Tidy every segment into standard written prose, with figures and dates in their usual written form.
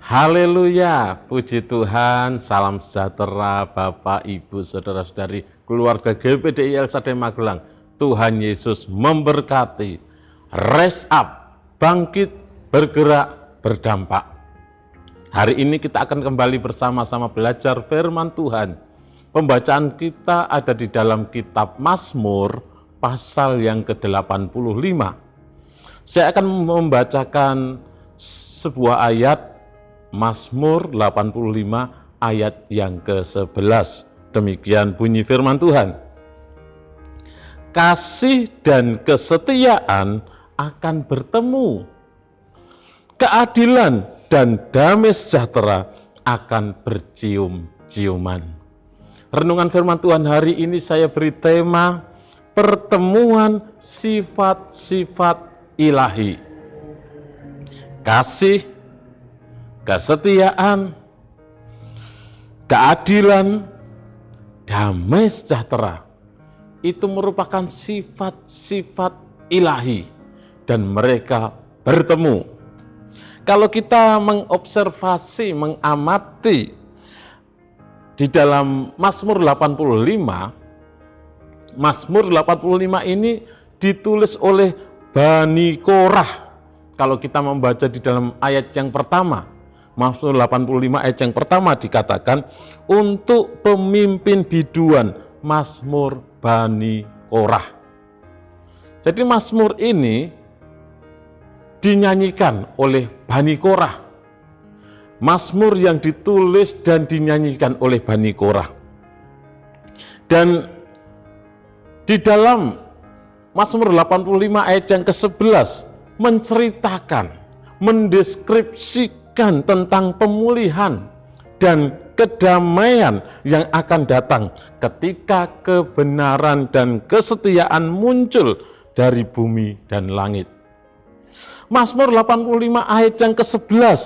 Haleluya, puji Tuhan, salam sejahtera Bapak, Ibu, Saudara-saudari, keluarga GPDI Elsadai Magelang. Tuhan Yesus memberkati, rise up, bangkit, bergerak, berdampak. Hari ini kita akan kembali bersama-sama belajar firman Tuhan. Pembacaan kita ada di dalam kitab Mazmur, pasal yang ke-85. Saya akan membacakan sebuah ayat, Mazmur 85 ayat yang ke-11. Demikian bunyi firman Tuhan. Kasih dan kesetiaan akan bertemu. Keadilan dan damai sejahtera akan bercium-ciuman. Renungan firman Tuhan hari ini saya beri tema pertemuan sifat-sifat ilahi. Kasih, kesetiaan, keadilan, damai sejahtera, itu merupakan sifat-sifat ilahi dan mereka bertemu. Kalau kita mengobservasi, mengamati di dalam Mazmur 85, Mazmur 85 ini ditulis oleh Bani Korah. Kalau kita membaca di dalam ayat yang pertama, Mazmur 85 ayat yang pertama dikatakan, untuk pemimpin biduan Mazmur Bani Korah. Jadi Mazmur ini dinyanyikan oleh Bani Korah. Mazmur yang ditulis dan dinyanyikan oleh Bani Korah. Dan di dalam Mazmur 85 ayat yang ke-11 menceritakan, mendeskripsikan tentang pemulihan dan kedamaian yang akan datang ketika kebenaran dan kesetiaan muncul dari bumi dan langit. Mazmur 85 ayat yang ke-11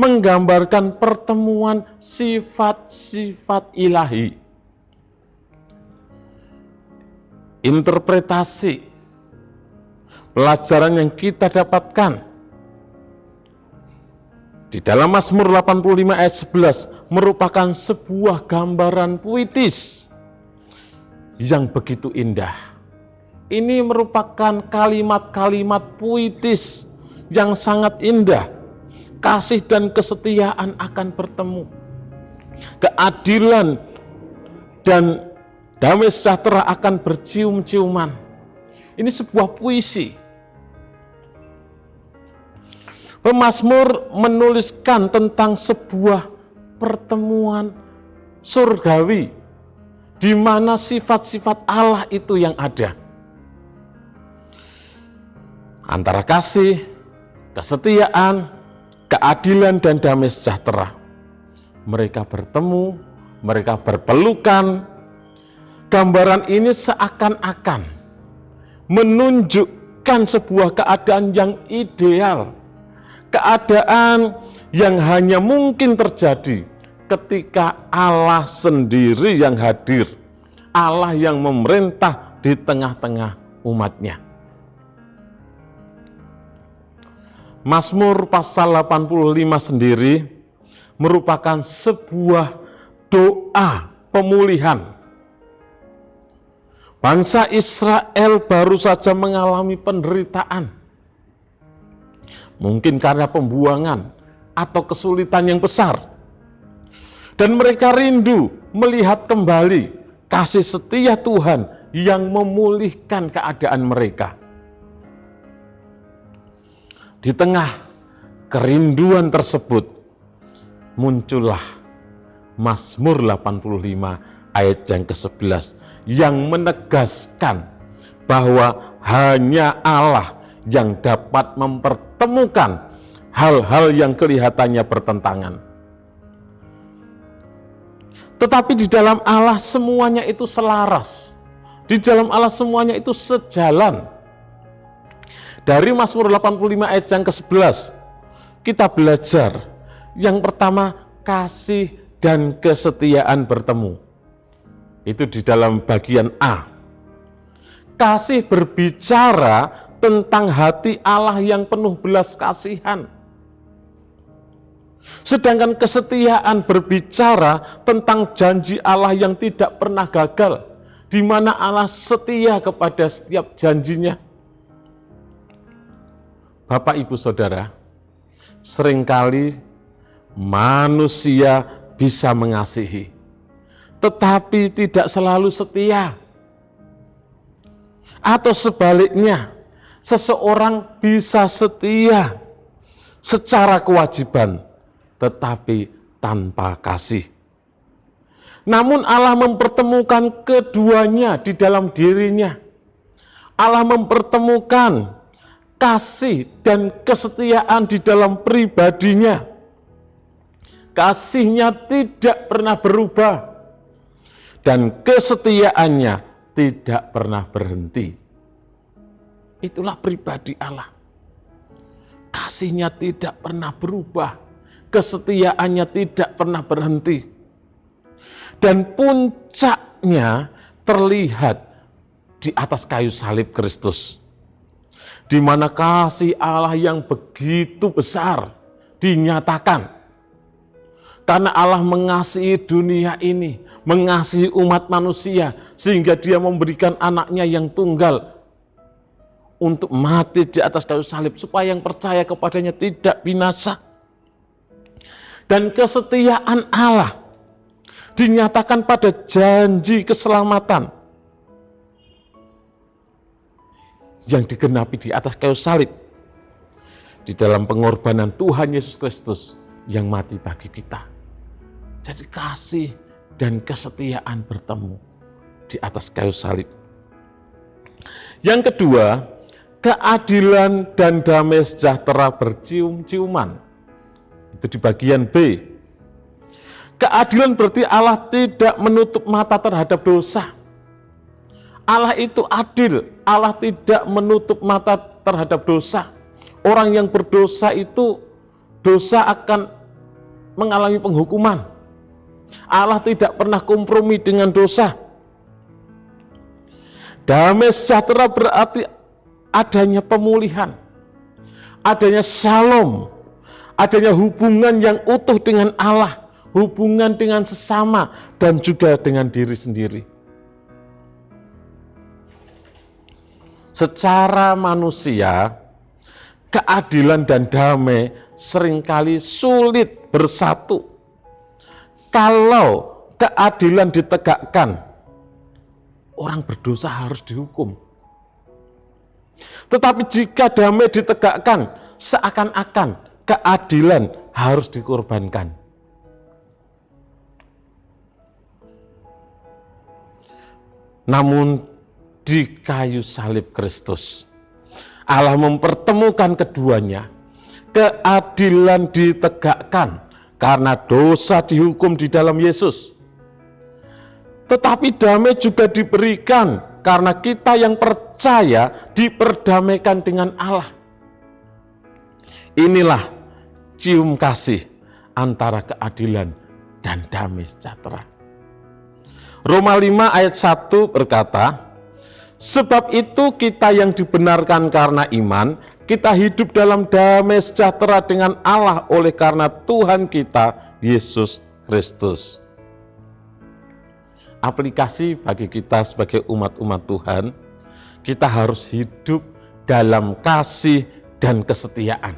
menggambarkan pertemuan sifat-sifat ilahi. Interpretasi pelajaran yang kita dapatkan di dalam Mazmur 85 ayat 11 merupakan sebuah gambaran puitis yang begitu indah. Ini merupakan kalimat-kalimat puitis yang sangat indah. Kasih dan kesetiaan akan bertemu. Keadilan dan damai sejahtera akan bercium-ciuman. Ini sebuah puisi. Pemazmur menuliskan tentang sebuah pertemuan surgawi di mana sifat-sifat Allah itu yang ada. Antara kasih, kesetiaan, keadilan dan damai sejahtera. Mereka bertemu, mereka berpelukan. Gambaran ini seakan-akan menunjukkan sebuah keadaan yang ideal. Keadaan yang hanya mungkin terjadi ketika Allah sendiri yang hadir. Allah yang memerintah di tengah-tengah umatnya. Mazmur pasal 85 sendiri merupakan sebuah doa pemulihan. Bangsa Israel baru saja mengalami penderitaan. Mungkin karena pembuangan atau kesulitan yang besar. Dan mereka rindu melihat kembali kasih setia Tuhan yang memulihkan keadaan mereka. Di tengah kerinduan tersebut, muncullah Mazmur 85 ayat yang ke-11 yang menegaskan bahwa hanya Allah yang dapat mempertemukan hal-hal yang kelihatannya bertentangan. Tetapi di dalam Allah semuanya itu selaras. Di dalam Allah semuanya itu sejalan. Dari Mazmur 85 ayat yang ke-11 kita belajar yang pertama, kasih dan kesetiaan bertemu. Itu di dalam bagian A. Kasih berbicara tentang hati Allah yang penuh belas kasihan. Sedangkan kesetiaan berbicara tentang janji Allah yang tidak pernah gagal, di mana Allah setia kepada setiap janjinya. Bapak, Ibu, Saudara, seringkali manusia bisa mengasihi, tetapi tidak selalu setia. Atau sebaliknya, seseorang bisa setia secara kewajiban, tetapi tanpa kasih. Namun Allah mempertemukan keduanya di dalam dirinya. Allah mempertemukan kasih dan kesetiaan di dalam pribadinya. Kasihnya tidak pernah berubah dan kesetiaannya tidak pernah berhenti. Itulah pribadi Allah. Kasihnya tidak pernah berubah, kesetiaannya tidak pernah berhenti. Dan puncaknya terlihat di atas kayu salib Kristus, di mana kasih Allah yang begitu besar dinyatakan. Karena Allah mengasihi dunia ini, mengasihi umat manusia, sehingga Dia memberikan anaknya yang tunggal untuk mati di atas kayu salib, supaya yang percaya kepadanya tidak binasa. Dan kesetiaan Allah dinyatakan pada janji keselamatan yang digenapi di atas kayu salib, di dalam pengorbanan Tuhan Yesus Kristus yang mati bagi kita. Jadi kasih dan kesetiaan bertemu di atas kayu salib. Yang kedua, keadilan dan damai sejahtera bercium-ciuman. Itu di bagian B. Keadilan berarti Allah tidak menutup mata terhadap dosa. Allah itu adil, Allah tidak menutup mata terhadap dosa. Orang yang berdosa itu, dosa akan mengalami penghukuman. Allah tidak pernah kompromi dengan dosa. Damai sejahtera berarti adanya pemulihan, adanya shalom, adanya hubungan yang utuh dengan Allah, hubungan dengan sesama, dan juga dengan diri sendiri. Secara manusia, keadilan dan damai seringkali sulit bersatu. Kalau keadilan ditegakkan, orang berdosa harus dihukum. Tetapi jika damai ditegakkan, seakan-akan keadilan harus dikorbankan. Namun di kayu salib Kristus, Allah mempertemukan keduanya. Keadilan ditegakkan karena dosa dihukum di dalam Yesus. Tetapi damai juga diberikan karena kita yang percaya diperdamaikan dengan Allah. Inilah cium kasih antara keadilan dan damai sejahtera. Roma 5 ayat 1 berkata, sebab itu kita yang dibenarkan karena iman, kita hidup dalam damai sejahtera dengan Allah oleh karena Tuhan kita, Yesus Kristus. Aplikasi bagi kita sebagai umat-umat Tuhan, kita harus hidup dalam kasih dan kesetiaan.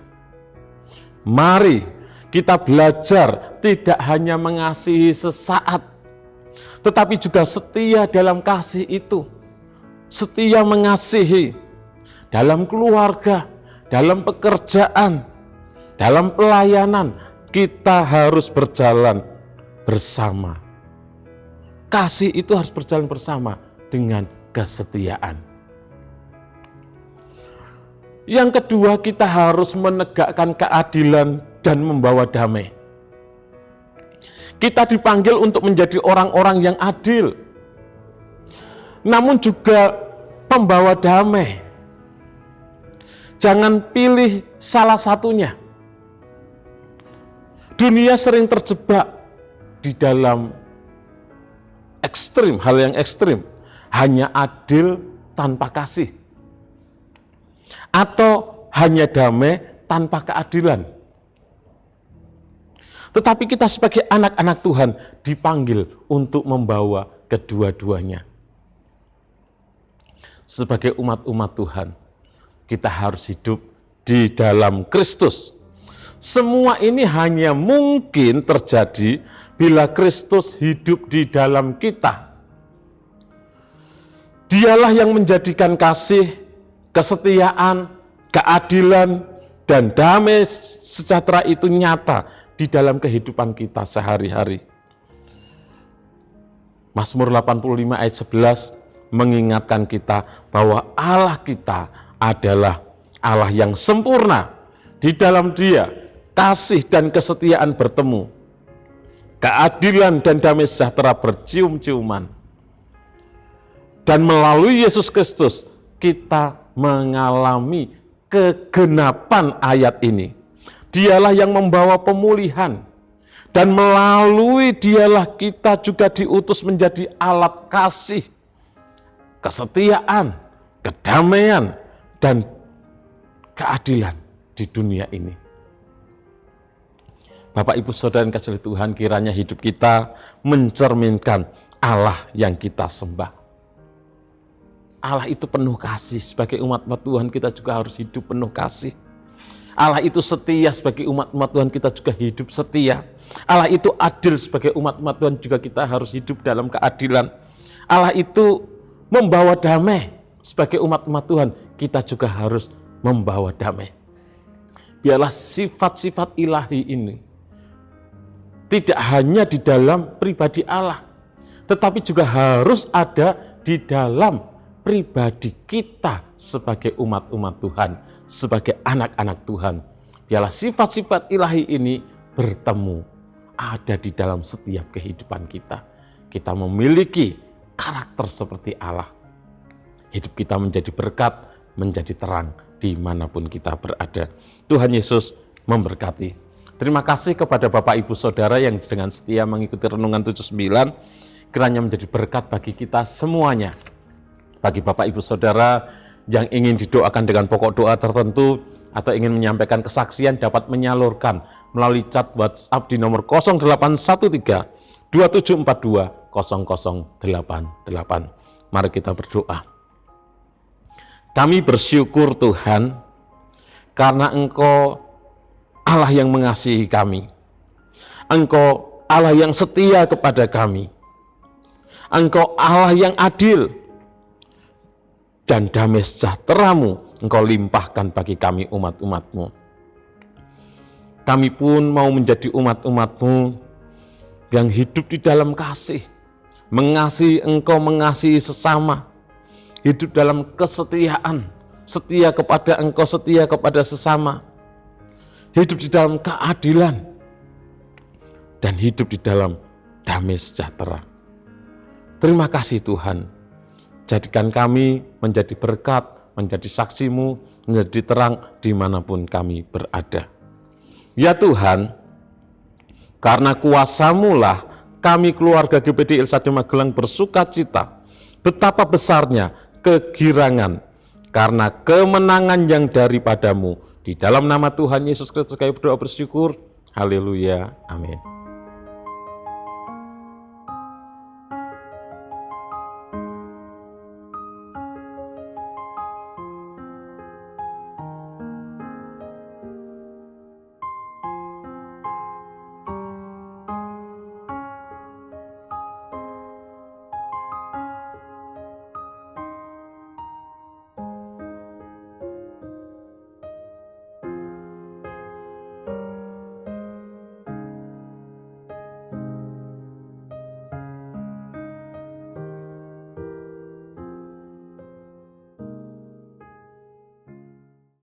Mari kita belajar tidak hanya mengasihi sesaat, tetapi juga setia dalam kasih itu. Setia mengasihi dalam keluarga, dalam pekerjaan, dalam pelayanan, kita harus berjalan bersama. Kasih itu harus berjalan bersama dengan kesetiaan. Yang kedua, kita harus menegakkan keadilan dan membawa damai. Kita dipanggil untuk menjadi orang-orang yang adil, namun juga pembawa damai. Jangan pilih salah satunya. Dunia sering terjebak di dalam ekstrim, hal yang ekstrim. Hanya adil tanpa kasih. Atau hanya damai tanpa keadilan. Tetapi kita sebagai anak-anak Tuhan dipanggil untuk membawa kedua-duanya. Sebagai umat-umat Tuhan, kita harus hidup di dalam Kristus. Semua ini hanya mungkin terjadi bila Kristus hidup di dalam kita. Dialah yang menjadikan kasih, kesetiaan, keadilan, dan damai sejahtera itu nyata di dalam kehidupan kita sehari-hari. Mazmur 85 ayat 11 mengingatkan kita bahwa Allah kita adalah Allah yang sempurna. Di dalam Dia, kasih dan kesetiaan bertemu. Keadilan dan damai sejahtera bercium-ciuman. Dan melalui Yesus Kristus, kita mengalami kegenapan ayat ini. Dialah yang membawa pemulihan. Dan melalui Dialah kita juga diutus menjadi alat kasih, kesetiaan, kedamaian, dan keadilan di dunia ini. Bapak, Ibu, Saudara yang kasih Tuhan, kiranya hidup kita mencerminkan Allah yang kita sembah. Allah itu penuh kasih, sebagai umat-umat Tuhan kita juga harus hidup penuh kasih. Allah itu setia, sebagai umat-umat Tuhan kita juga hidup setia. Allah itu adil, sebagai umat-umat Tuhan juga kita harus hidup dalam keadilan. Allah itu membawa damai, sebagai umat-umat Tuhan kita juga harus membawa damai. Biarlah sifat-sifat ilahi ini tidak hanya di dalam pribadi Allah, tetapi juga harus ada di dalam pribadi kita sebagai umat-umat Tuhan, sebagai anak-anak Tuhan. Biarlah sifat-sifat ilahi ini bertemu, ada di dalam setiap kehidupan kita. Kita memiliki karakter seperti Allah. Hidup kita menjadi berkat, menjadi terang dimanapun kita berada. Tuhan Yesus memberkati. Terima kasih kepada Bapak, Ibu, Saudara yang dengan setia mengikuti Renungan 79. Kiranya menjadi berkat bagi kita semuanya. Bagi Bapak, Ibu, Saudara yang ingin didoakan dengan pokok doa tertentu atau ingin menyampaikan kesaksian, dapat menyalurkan melalui chat WhatsApp di nomor 0813 2742 0088. Mari kita berdoa. Kami bersyukur Tuhan karena Engkau Allah yang mengasihi kami. Engkau Allah yang setia kepada kami. Engkau Allah yang adil. Dan damai sejahtera-Mu Engkau limpahkan bagi kami umat-umat-Mu. Kami pun mau menjadi umat-umat-Mu yang hidup di dalam kasih, mengasihi Engkau, mengasihi sesama, hidup dalam kesetiaan, setia kepada Engkau, setia kepada sesama, hidup di dalam keadilan, dan hidup di dalam damai sejahtera. Terima kasih Tuhan. Jadikan kami menjadi berkat, menjadi saksi-Mu, menjadi terang dimanapun kami berada. Ya Tuhan, karena kuasa-Mu lah kami keluarga GBD Il Sadai Magelang bersuka cita. Betapa besarnya kegirangan karena kemenangan yang daripada-Mu. Di dalam nama Tuhan Yesus Kristus kami berdoa bersyukur. Haleluya. Amin.